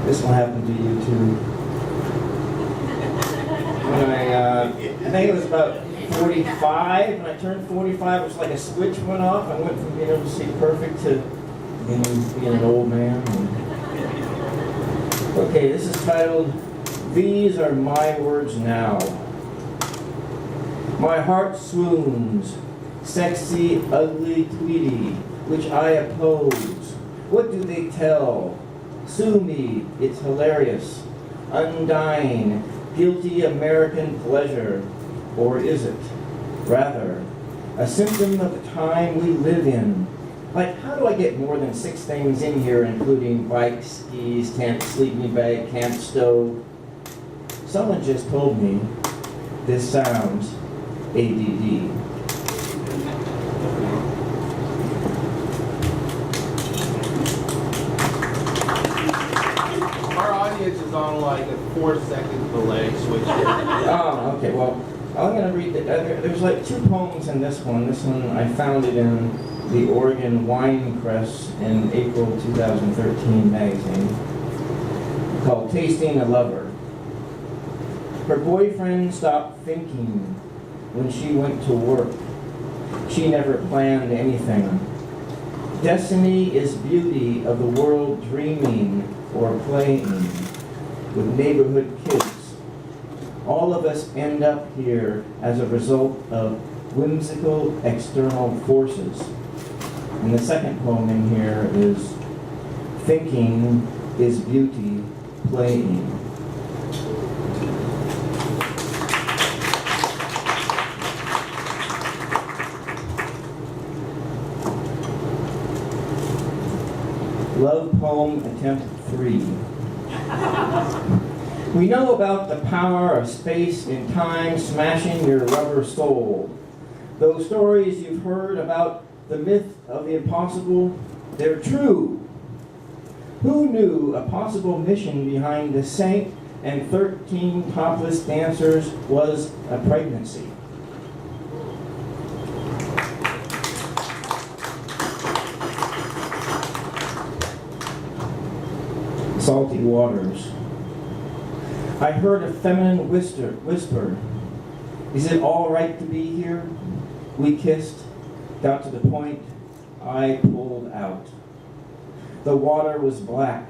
This will happen to you too. When I think it was about 45, when I turned 45, it was like a switch went off. I went from being able to see perfect to being an old man. Okay, this is titled, These Are My Words Now. My heart swoons, sexy, ugly Tweety, which I oppose. What do they tell? Sue me, it's hilarious. Undying, guilty American pleasure. Or is it, rather, a symptom of the time we live in? Like, how do I get more than 6 things in here, including bikes, skis, tent, sleeping bag, camp stove? Someone just told me this sounds ADD. Is on like a 4-second delay switch. Oh, okay. Well, I'm going to read there's like 2 poems in this one. This one I found it in the Oregon Wine Press in April 2013 magazine called Tasting a Lover. Her boyfriend stopped thinking when she went to work. She never planned anything. Destiny is beauty of the world dreaming or playing with neighborhood kids. All of us end up here as a result of whimsical external forces. And the second poem in here is Thinking is Beauty Playing. Love Poem Attempt 3. We know about the power of space and time smashing your rubber soul. Those stories you've heard about the myth of the impossible, they're true. Who knew a possible mission behind the saint and 13 topless dancers was a pregnancy? Salty waters. I heard a feminine whisper. Is it all right to be here? We kissed, got to the point, I pulled out. The water was black.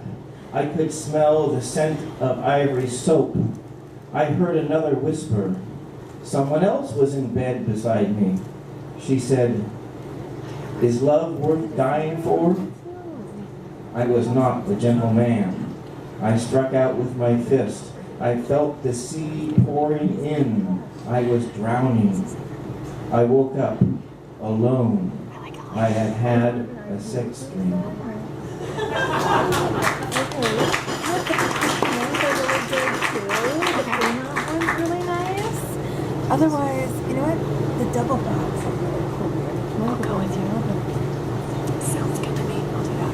I could smell the scent of Ivory Soap. I heard another whisper. Someone else was in bed beside me. She said, "Is love worth dying for?" I was not the gentle man. I struck out with my fist. I felt the sea pouring in. I was drowning. I woke up alone. I had had a sex dream. Otherwise, you know what? The double box are really cool. I'll go with you. Sounds good to me. I'll do that.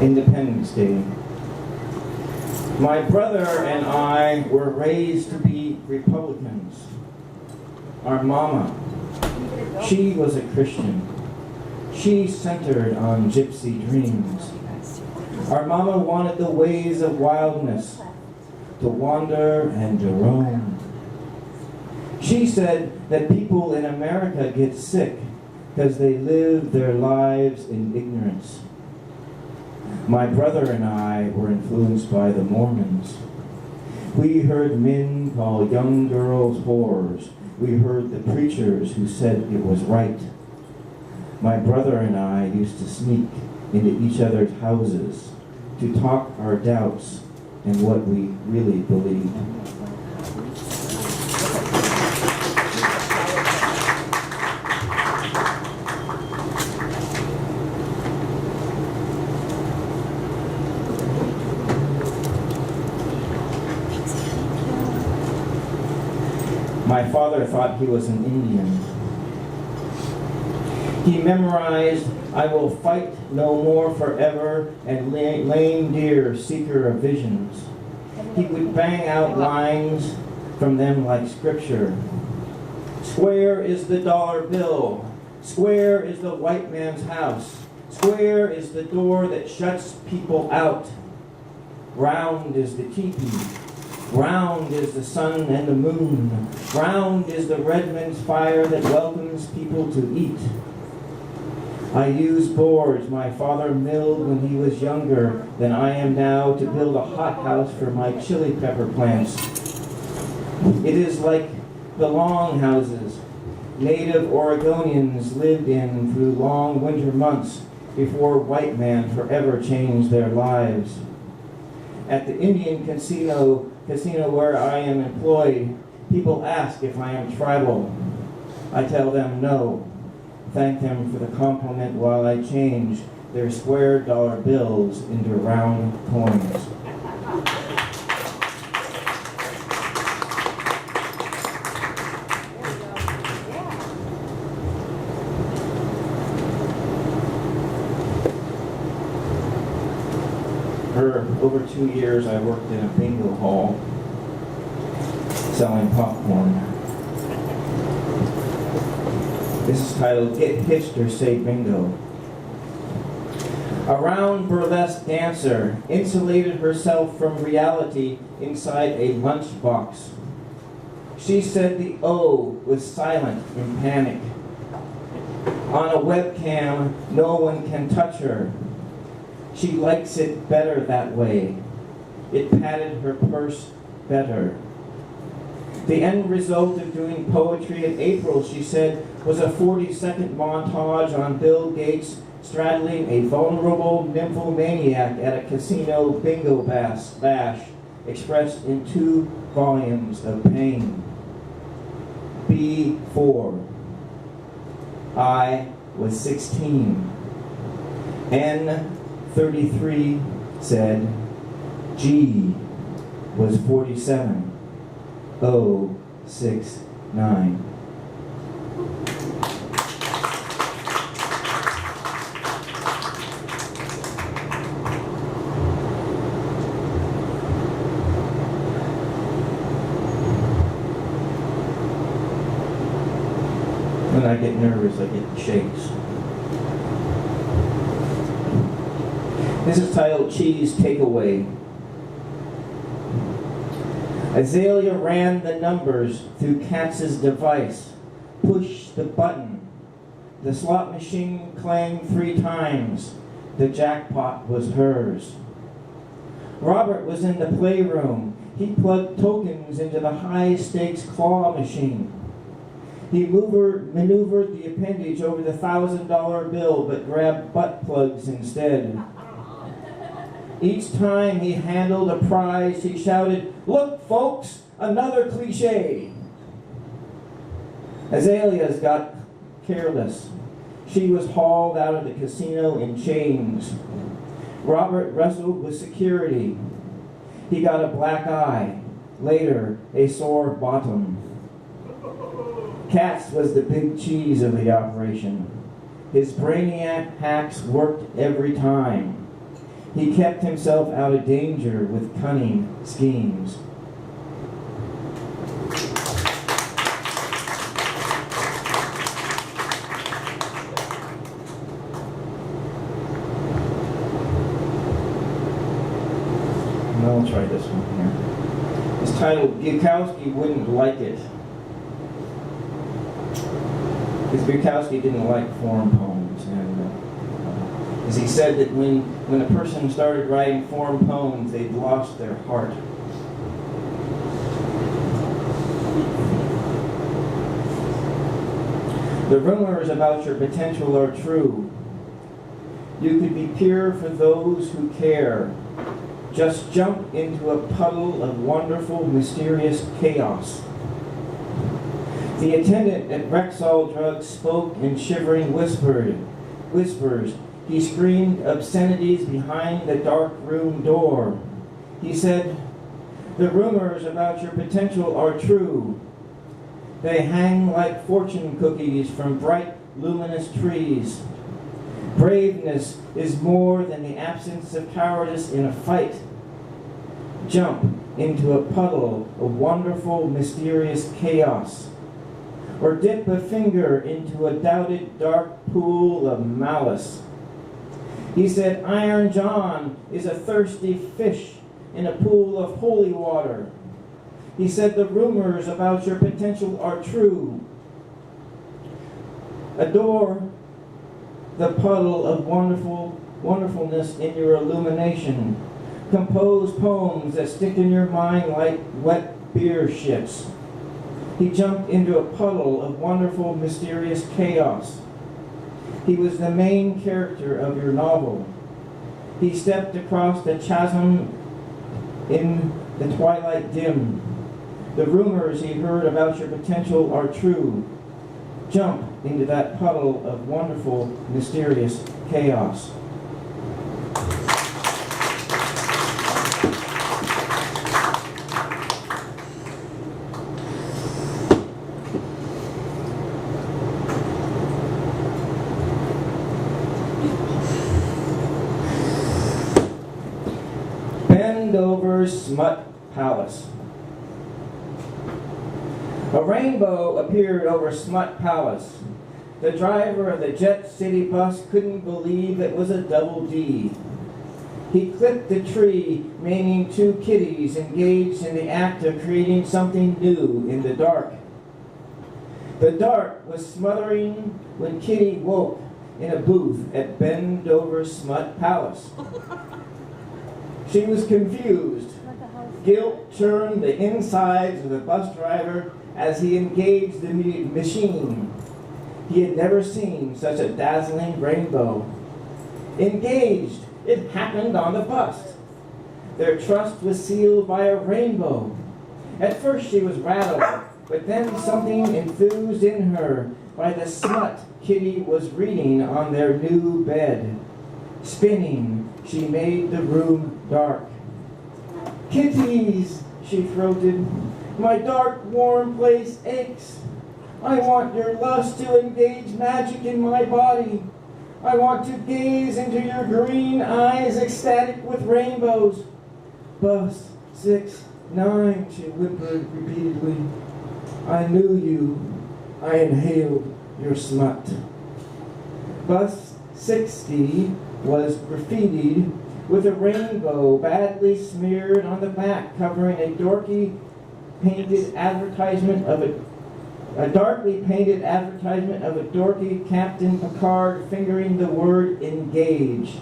Independence Day. My brother and I were raised to be Republicans. Our mama, she was a Christian. She centered on gypsy dreams. Our mama wanted the ways of wildness, to wander and to roam. She said that people in America get sick because they live their lives in ignorance. My brother and I were influenced by the Mormons. We heard men call young girls whores. We heard the preachers who said it was right. My brother and I used to sneak into each other's houses to talk our doubts and what we really believed. My father thought he was an Indian. He memorized, "I will fight no more forever," and "lame deer, seeker of visions." He would bang out lines from them like scripture. Square is the dollar bill. Square is the white man's house. Square is the door that shuts people out. Round is the teepee. Round is the sun and the moon. Round is the Redmond's fire that welcomes people to eat. I use boards my father milled when he was younger than I am now to build a hothouse for my chili pepper plants. It is like the longhouses native Oregonians lived in through long winter months before white man forever changed their lives. At the Indian casino where I am employed, people ask if I am tribal. I tell them no. Thank them for the compliment while I change their square dollar bills into round coins. For over 2 years, I worked in a bingo hall selling popcorn. This is titled Get Hitched or Say Bingo. A round burlesque dancer insulated herself from reality inside a lunchbox. She said the O was silent in panic. On a webcam, no one can touch her. She likes it better that way. It padded her purse better. The end result of doing poetry in April, she said, was a 40-second montage on Bill Gates straddling a vulnerable nymphomaniac at a casino bingo bash, expressed in 2 volumes of pain. B4. I was 16. N33 said, G was 47. 069. When I get nervous, I get shakes. This is titled Cheese Takeaway. Azalea ran the numbers through Katz's device. Push the button. The slot machine clanged 3 times. The jackpot was hers. Robert was in the playroom. He plugged tokens into the high-stakes claw machine. He maneuvered the appendage over the $1,000 bill, but grabbed butt plugs instead. Each time he handled a prize, he shouted, "Look, folks, another cliche." Azalea's got careless. She was hauled out of the casino in chains. Robert wrestled with security. He got a black eye, later a sore bottom. Katz was the big cheese of the operation. His brainiac hacks worked every time. He kept himself out of danger with cunning schemes. And I'll try this one here. It's titled Bukowski Wouldn't Like It. Because Bukowski didn't like form poems, and as he said that when a person started writing form poems, they'd lost their heart. The rumors about your potential are true. You could be pure for those who care. Just jump into a puddle of wonderful, mysterious chaos. The attendant at Rexall Drugs spoke in shivering whispers. He screamed obscenities behind the dark room door. He said, "The rumors about your potential are true. They hang like fortune cookies from bright, luminous trees. Braveness is more than the absence of cowardice in a fight. Jump into a puddle of wonderful, mysterious chaos. Or dip a finger into a doubted dark pool of malice. He said, Iron John is a thirsty fish in a pool of holy water. He said, the rumors about your potential are true. Adore the puddle of wonderfulness in your illumination. Compose poems that stick in your mind like wet beer ships. He jumped into a puddle of wonderful, mysterious chaos. He was the main character of your novel. He stepped across the chasm in the twilight dim. The rumors he heard about your potential are true. Jump into that puddle of wonderful, mysterious chaos. Overmut Palace. A rainbow appeared over Smut Palace. The driver of the Jet City bus couldn't believe it was a double D. He clipped the tree, meaning two kitties engaged in the act of creating something new in the dark. The dark was smothering when Kitty woke in a booth at Bend Over Smut Palace. She was confused. Guilt churned the insides of the bus driver as he engaged the machine. He had never seen such a dazzling rainbow. Engaged, it happened on the bus. Their trust was sealed by a rainbow. At first she was rattled, but then something enthused in her by the smut Kitty was reading on their new bed. Spinning, she made the room dark. Kitties, she throated, my dark, warm place aches. I want your lust to engage magic in my body. I want to gaze into your green eyes ecstatic with rainbows. Bus 6-9, she whimpered repeatedly. I knew you. I inhaled your smut. Bus 60 was graffitied with a rainbow badly smeared on the back, covering a darkly painted advertisement of a dorky Captain Picard fingering the word engage.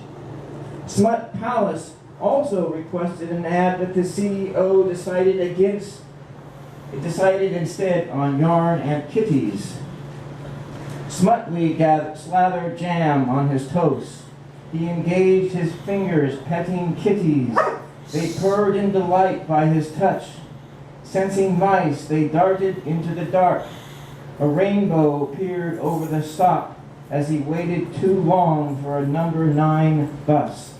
Smut Palace also requested an ad, but the CEO decided instead on yarn and kitties. Smutly slathered jam on his toast. He engaged his fingers petting kitties. They purred in delight by his touch. Sensing mice, they darted into the dark. A rainbow peered over the stop as he waited too long for a number 9 bus.